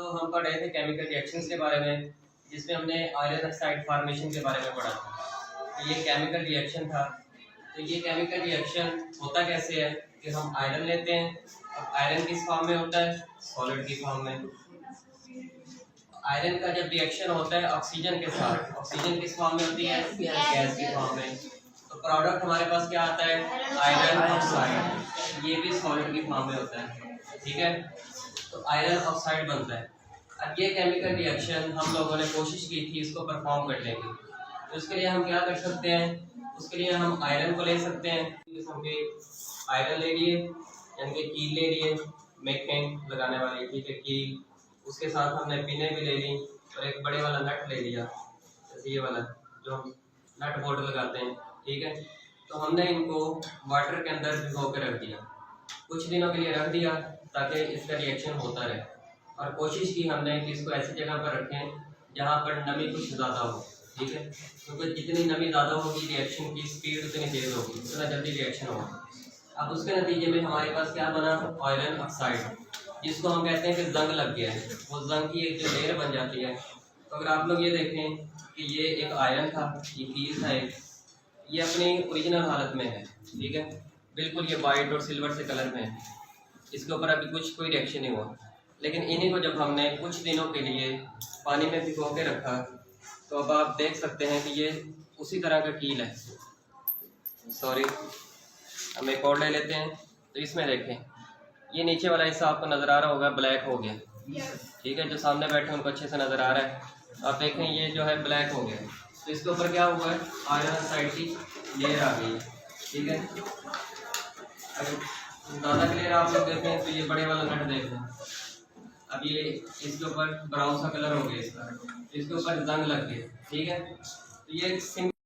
तो हम पढ़ रहे थे केमिकल रिएक्शंस के बारे में, जिसमें हमने आयरन ऑक्साइड फॉर्मेशन के बारे में पढ़ा था। तो ये केमिकल रिएक्शन था। तो ये केमिकल रिएक्शन होता कैसे है कि हम आयरन लेते हैं। अब आयरन किस फॉर्म में होता है? सॉलिड की फॉर्म में। आयरन का जब रिएक्शन होता है ऑक्सीजन के साथ, ऑक्सीजन किस फॉर्म में होती है? गैस की फॉर्म में। तो प्रोडक्ट हमारे पास क्या आता है? Iron oxide. ये भी सॉलिड की फॉर्म में होता है, ठीक है। तो आयरन ऑक्साइड बनता है। अब ये केमिकल रिएक्शन हम लोगों ने कोशिश की थी इसको परफॉर्म करने की। तो उसके लिए हम क्या कर सकते हैं? उसके लिए हम आयरन को ले सकते हैं। किस्म के आयरन ले लिए, यानी कि कील ले लिए, मैग्नेट लगाने वाली, ठीक है, कील। उसके साथ हमने पिनें भी ले ली और एक बड़े वाला नट ले लिया, जैसे ये वाला जो हम नट बोल्ट लगाते हैं, ठीक है। तो हमने इनको वाटर के अंदर भिगो के रख दिया, कुछ दिनों के लिए रख दिया ताकि इसका रिएक्शन होता रहे। और कोशिश की हमने कि इसको ऐसी जगह पर रखें जहाँ पर नमी कुछ ज़्यादा हो, ठीक है, क्योंकि जितनी नमी ज़्यादा होगी रिएक्शन की स्पीड उतनी तेज़ होगी, उतना जल्दी रिएक्शन होगा। अब उसके नतीजे में हमारे पास क्या बना? आयरन ऑक्साइड, जिसको हम कहते हैं कि जंग लग गया है। वो जंग की एक जो लेयर बन जाती है। तो अगर आप लोग ये देखें कि ये एक आयरन था, ये कील था एक, ये अपनी ओरिजिनल हालत में है, ठीक है, बिल्कुल ये वाइट और सिल्वर से कलर में है। इसके ऊपर अभी कोई रिएक्शन नहीं हुआ। लेकिन इन्हीं को जब हमने कुछ दिनों के लिए पानी में भिगो के रखा, तो अब आप देख सकते हैं कि ये उसी तरह का कील है। सॉरी, हम एक और ले लेते हैं। तो इसमें देखें, ये नीचे वाला हिस्सा आपको नज़र आ रहा होगा, ब्लैक हो गया, ठीक है। जो सामने बैठे उनको अच्छे से नज़र आ रहा है। आप देखें ये जो है ब्लैक हो गया। तो इसके ऊपर क्या हुआ है? आयरन ऑक्साइड की लेयर आ गई है, ठीक है। अगर ज़्यादा क्लियर आप लोग देखें तो ये बड़े वाला नट देख लें। अब ये इसके ऊपर ब्राउन सा कलर हो गया इसका, इसके ऊपर जंग लग गया, ठीक है। तो ये